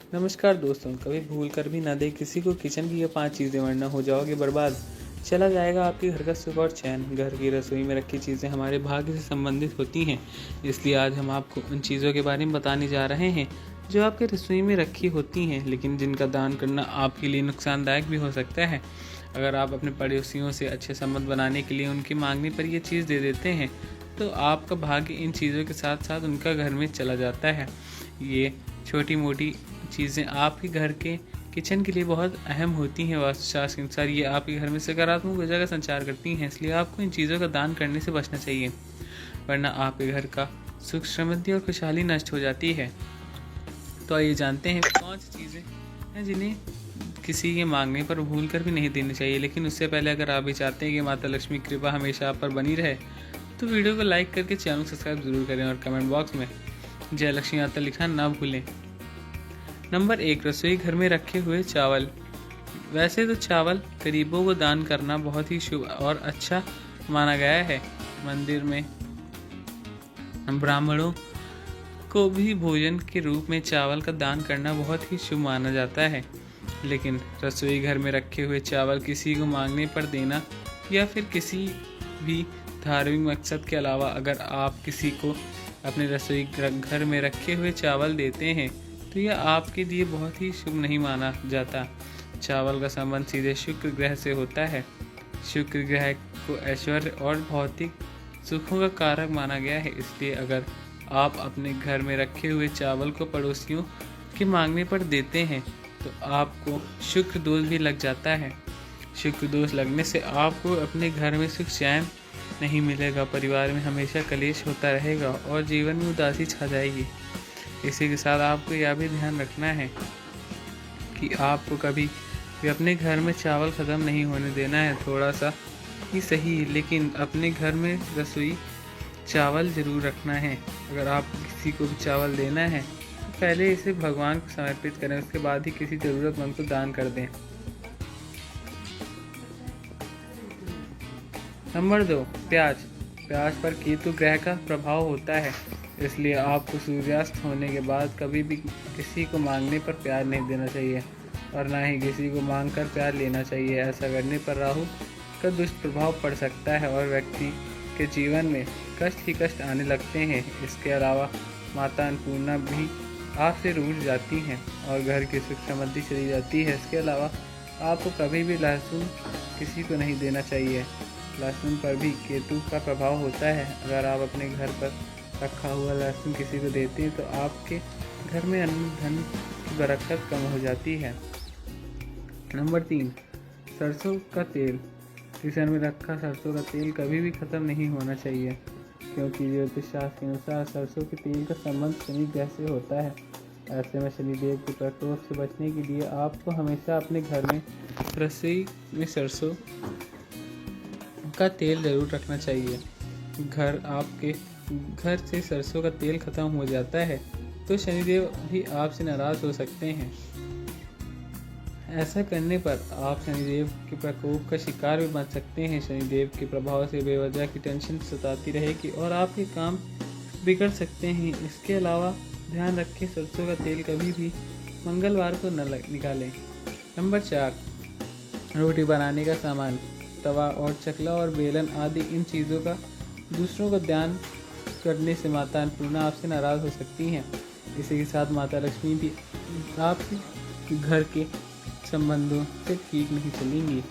नमस्कार दोस्तों, कभी भूल कर भी ना दें किसी को किचन की ये 5 चीज़ें, वरना हो जाओगे बर्बाद। चला जाएगा आपके घर का सुख और चैन। घर की रसोई में रखी चीज़ें हमारे भाग्य से संबंधित होती हैं, इसलिए आज हम आपको उन चीज़ों के बारे में बताने जा रहे हैं जो आपके रसोई में रखी होती हैं, लेकिन जिनका दान करना आपके लिए नुकसानदायक भी हो सकता है। अगर आप अपने पड़ोसियों से अच्छे संबंध बनाने के लिए उनकी मांगने पर ये चीज़ दे देते हैं, तो आपका भाग्य इन चीज़ों के साथ साथ उनका घर में चला जाता है। ये छोटी मोटी चीज़ें आपके घर के किचन के लिए बहुत अहम होती हैं। वास्तुशास्त्र के अनुसार ये आपके घर में सकारात्मक ऊर्जा का संचार करती हैं, इसलिए आपको इन चीज़ों का दान करने से बचना चाहिए, वरना आपके घर का सुख, समृद्धि और खुशहाली नष्ट हो जाती है। तो आइए जानते हैं कौन सी चीज़ें हैं जिन्हें किसी के मांगने पर भूल कर भी नहीं देनी चाहिए। लेकिन उससे पहले अगर आप भी चाहते हैं कि माता लक्ष्मी की कृपा हमेशा आप पर बनी रहे, तो वीडियो को लाइक करके चैनल को सब्सक्राइब जरूर करें और कमेंट बॉक्स में जय लक्ष्मी माता लिखना ना भूलें। नंबर 1, रसोई घर में रखे हुए चावल। वैसे तो चावल गरीबों को दान करना बहुत ही शुभ और अच्छा माना गया है। मंदिर में ब्राह्मणों को भी भोजन के रूप में चावल का दान करना बहुत ही शुभ माना जाता है। लेकिन रसोई घर में रखे हुए चावल किसी को मांगने पर देना या फिर किसी भी धार्मिक मकसद के अलावा अगर आप किसी को अपने रसोई घर में रखे हुए चावल देते हैं, तो यह आपके लिए बहुत ही शुभ नहीं माना जाता। चावल का संबंध सीधे शुक्र ग्रह से होता है। शुक्र ग्रह को ऐश्वर्य और भौतिक सुखों का कारक माना गया है, इसलिए अगर आप अपने घर में रखे हुए चावल को पड़ोसियों के मांगने पर देते हैं, तो आपको शुक्र दोष भी लग जाता है। शुक्र दोष लगने से आपको अपने घर में सुख चैन नहीं मिलेगा, परिवार में हमेशा कलेश होता रहेगा और जीवन में उदासी छा जाएगी। इसी के साथ आपको यह भी ध्यान रखना है कि आपको कभी भी अपने घर में चावल ख़त्म नहीं होने देना है। थोड़ा सा ही सही, लेकिन अपने घर में रसोई चावल ज़रूर रखना है। अगर आपको किसी को भी चावल देना है, तो पहले इसे भगवान को समर्पित करें, उसके बाद ही किसी ज़रूरतमंद को दान कर दें। नंबर 2, प्याज। प्याज पर केतु ग्रह का प्रभाव होता है, इसलिए आपको सूर्यास्त होने के बाद कभी भी किसी को मांगने पर प्याज नहीं देना चाहिए और ना ही किसी को मांग कर प्याज लेना चाहिए। ऐसा करने पर राहु का दुष्प्रभाव पड़ सकता है और व्यक्ति के जीवन में कष्ट ही कष्ट आने लगते हैं। इसके अलावा माता अन्नपूर्णा भी आपसे रूठ जाती हैं और घर की सुख समृद्धि चली जाती है। इसके अलावा आपको कभी भी लहसुन किसी को नहीं देना चाहिए। लहसुन पर भी केतु का प्रभाव होता है। अगर आप अपने घर पर रखा हुआ लहसुन किसी को देते हैं, तो आपके घर में अन्न धन की बरकत कम हो जाती है। नंबर 3, सरसों का तेल। किचन में रखा सरसों का तेल कभी भी ख़त्म नहीं होना चाहिए, क्योंकि ज्योतिष शास्त्र के अनुसार सरसों के तेल का संबंध शनि ग्रह से होता है। ऐसे में शनिदेव के प्रकोप से बचने के लिए आपको हमेशा अपने घर में रसोई में सरसों का तेल ज़रूर रखना चाहिए। आपके घर से सरसों का तेल खत्म हो जाता है, तो शनिदेव भी आपसे नाराज़ हो सकते हैं। ऐसा करने पर आप शनिदेव के प्रकोप का शिकार भी बन सकते हैं। शनिदेव के प्रभाव से बेवजह की टेंशन सताती रहेगी और आपके काम बिगड़ सकते हैं। इसके अलावा ध्यान रखें, सरसों का तेल कभी भी मंगलवार को न निकालें। नंबर 4, रोटी बनाने का सामान। तवा और चकला और बेलन आदि इन चीज़ों का दूसरों को दान करने से माता अन्नपूर्णा आपसे नाराज़ हो सकती हैं। इसी के साथ माता लक्ष्मी भी आपके घर के संबंधों से ठीक नहीं चलेंगी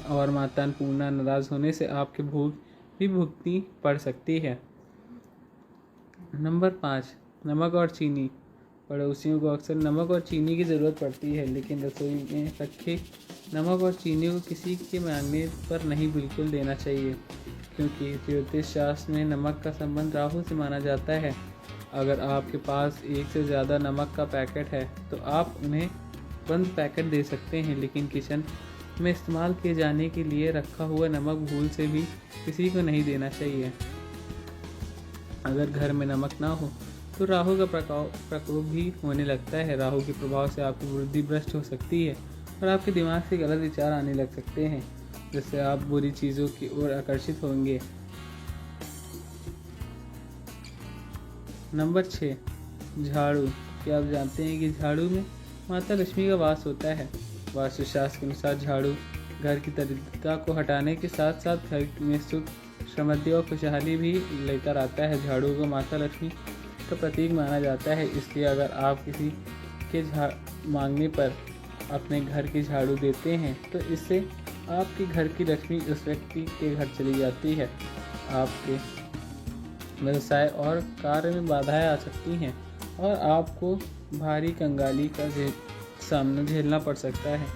और माता अन्नपूर्णा नाराज़ होने से आपके भोग भी भुगतनी पड़ सकती है। नंबर 5, नमक और चीनी। पड़ोसियों को अक्सर नमक और चीनी की ज़रूरत पड़ती है, लेकिन रसोई में रखे नमक और चीनी को किसी के मांगने पर नहीं बिल्कुल देना चाहिए, क्योंकि ज्योतिष शास्त्र में नमक का संबंध राहु से माना जाता है। अगर आपके पास एक से ज़्यादा नमक का पैकेट है, तो आप उन्हें बंद पैकेट दे सकते हैं, लेकिन किचन में इस्तेमाल किए जाने के लिए रखा हुआ नमक भूल से भी किसी को नहीं देना चाहिए। अगर घर में नमक ना हो, तो राहु का प्रकोप भी होने लगता है। राहु के प्रभाव से आपकी बुद्धि भ्रष्ट हो सकती है और आपके दिमाग से गलत विचार आने लग सकते हैं, जिससे आप बुरी चीज़ों की ओर आकर्षित होंगे। नंबर 6, झाड़ू। क्या आप जानते हैं कि झाड़ू में माता लक्ष्मी का वास होता है? वास्तुशास्त्र के अनुसार झाड़ू घर की दरिद्रता को हटाने के साथ साथ घर में सुख, समृद्धि और खुशहाली भी लेकर आता है। झाड़ू को माता लक्ष्मी का प्रतीक माना जाता है, इसलिए अगर आप किसी के मांगने पर अपने घर की झाड़ू देते हैं तो इससे आपके घर की लक्ष्मी उस व्यक्ति के घर चली जाती है। आपके व्यवसाय और कार्य में बाधाएं आ सकती हैं और आपको भारी कंगाली का सामना झेलना पड़ सकता है।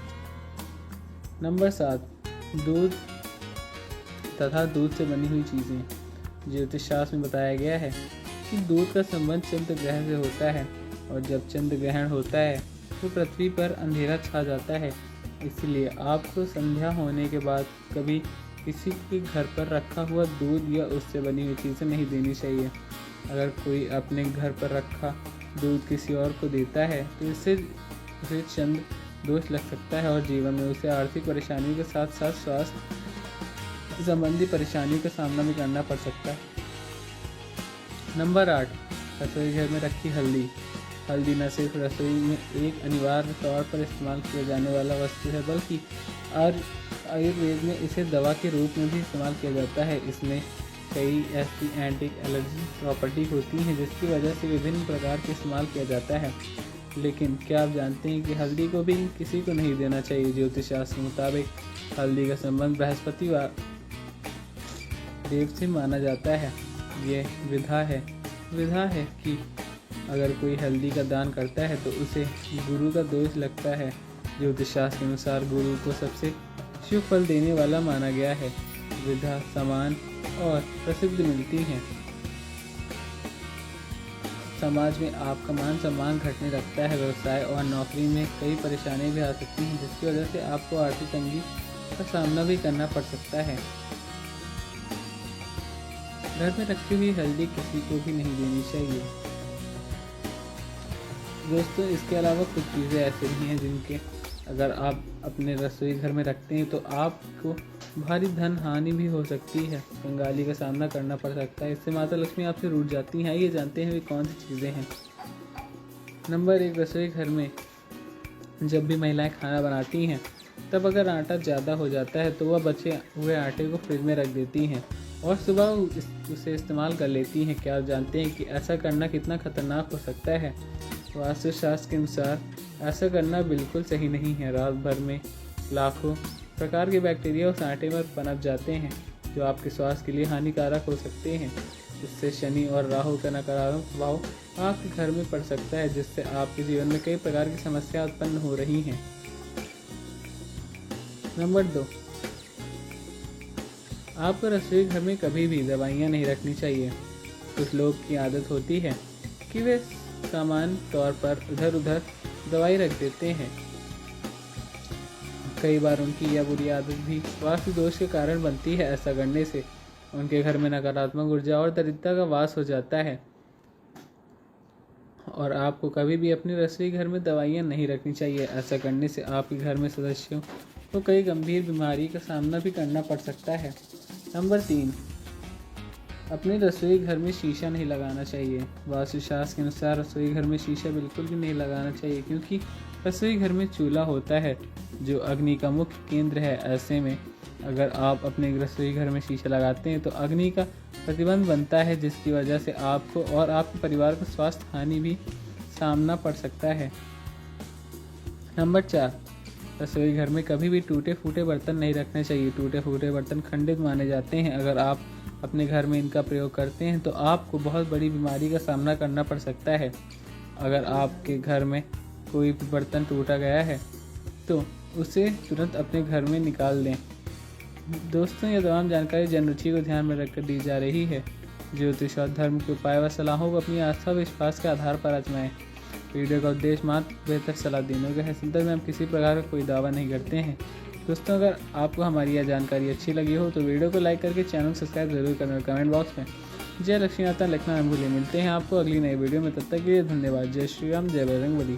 नंबर 7, दूध तथा दूध से बनी हुई चीज़ें। ज्योतिष शास्त्र में बताया गया है कि दूध का संबंध चंद्र ग्रहण से होता है और जब चंद्र ग्रहण होता है तो पृथ्वी पर अंधेरा छा जाता है। इसलिए आपको संध्या होने के बाद कभी किसी के घर पर रखा हुआ दूध या उससे बनी हुई चीज़ें नहीं देनी चाहिए। अगर कोई अपने घर पर रखा दूध किसी और को देता है तो इससे उसे चंद्र दोष लग सकता है और जीवन में उसे आर्थिक परेशानियों के साथ साथ स्वास्थ्य संबंधी परेशानियों का सामना भी करना पड़ सकता है। नंबर 8, रसोई घर में रखी हल्दी। हल्दी न सिर्फ रसोई में एक अनिवार्य तौर पर इस्तेमाल किया जाने वाला वस्तु है बल्कि आयुर्वेद में इसे दवा के रूप में भी इस्तेमाल किया जाता है। इसमें कई ऐसी एंटी एलर्जी प्रॉपर्टी होती हैं जिसकी वजह से विभिन्न प्रकार के इस्तेमाल किया जाता है। लेकिन क्या आप जानते हैं कि हल्दी को भी किसी को नहीं देना चाहिए? ज्योतिष शास्त्र के मुताबिक हल्दी का संबंध बृहस्पति देव से माना जाता है। ये विधा है कि अगर कोई हल्दी का दान करता है तो उसे गुरु का दोष लगता है। ज्योतिष शास्त्र के अनुसार गुरु को सबसे शुभ फल देने वाला माना गया है। विधा समान और प्रसिद्ध मिलती हैं। समाज में आपका मान सम्मान घटने लगता है। व्यवसाय और नौकरी में कई परेशानियां भी आ सकती हैं जिसकी वजह से आपको आर्थिक तंगी का सामना भी करना पड़ सकता है। घर में रखी हुई हल्दी किसी को भी नहीं देनी चाहिए। दोस्तों, इसके अलावा कुछ चीज़ें ऐसे भी हैं जिनके अगर आप अपने रसोई घर में रखते हैं तो आपको भारी धन हानि भी हो सकती है, कंगाली का सामना करना पड़ सकता है। इससे माता लक्ष्मी आपसे रूठ जाती हैं। आइए जानते हैं वे कौन सी चीज़ें हैं। नंबर 1, रसोई घर में जब भी महिलाएं खाना बनाती हैं तब अगर आटा ज़्यादा हो जाता है तो वह बचे हुए आटे को फ्रिज में रख देती हैं और सुबह उसे इस्तेमाल कर लेती हैं। क्या आप जानते हैं कि ऐसा करना कितना खतरनाक हो सकता है? वास्तुशास्त्र के अनुसार ऐसा करना बिल्कुल सही नहीं है। रात भर में लाखों प्रकार के बैक्टीरिया उस आटे में पनप जाते हैं जो आपके स्वास्थ्य के लिए हानिकारक हो सकते हैं। इससे शनि और राहु का नकारात्मक प्रभाव आपके घर में पड़ सकता है जिससे आपके जीवन में कई प्रकार की समस्याएं उत्पन्न हो रही हैं। नंबर 2, आपको रसोई घर में कभी भी दवाइयाँ नहीं रखनी चाहिए। कुछ लोग की आदत होती है कि वे सामान्य तौर पर इधर उधर दवाई रख देते हैं। कई बार उनकी यह बुरी आदत भी वास्तु दोष के कारण बनती है। ऐसा करने से उनके घर में नकारात्मक ऊर्जा और दरिद्रता का वास हो जाता है। और आपको कभी भी अपने रसोई घर में दवाइयाँ नहीं रखनी चाहिए। ऐसा करने से आपके घर में सदस्यों को कई गंभीर बीमारी का सामना भी करना पड़ सकता है। नंबर 3, अपने रसोई घर में शीशा नहीं लगाना चाहिए। वास्तुशास्त्र के अनुसार रसोई घर में शीशा बिल्कुल भी नहीं लगाना चाहिए क्योंकि रसोई घर में चूल्हा होता है जो अग्नि का मुख्य केंद्र है। ऐसे में अगर आप अपने रसोई घर में शीशा लगाते हैं तो अग्नि का प्रतिबंध बनता है जिसकी वजह से आपको और आपके परिवार को स्वास्थ्य हानि भी सामना पड़ सकता है। नंबर 4, रसोई घर में कभी भी टूटे फूटे बर्तन नहीं रखने चाहिए। टूटे फूटे बर्तन खंडित माने जाते हैं। अगर आप अपने घर में इनका प्रयोग करते हैं तो आपको बहुत बड़ी बीमारी का सामना करना पड़ सकता है। अगर आपके घर में कोई भी बर्तन टूटा गया है तो उसे तुरंत अपने घर में निकाल दें। दोस्तों, ये तमाम जानकारी जनरुचि को ध्यान में रखकर दी जा रही है। ज्योतिष और धर्म के उपाय व सलाहों को अपनी आस्था व विश्वास के आधार पर आजमाएं। वीडियो का उद्देश्य मात्र बेहतर सलाह देने का है। संदर्भ में हम किसी प्रकार का कोई दावा नहीं करते हैं। दोस्तों, अगर आपको हमारी यह जानकारी अच्छी लगी हो तो वीडियो को लाइक करके चैनल सब्सक्राइब जरूर करना और कमेंट बॉक्स में जय लक्ष्मी माता लिखना न भूलिए। मिलते हैं आपको अगली नई वीडियो में, तब तक के लिए धन्यवाद। जय श्री राम, जय बजरंगबली।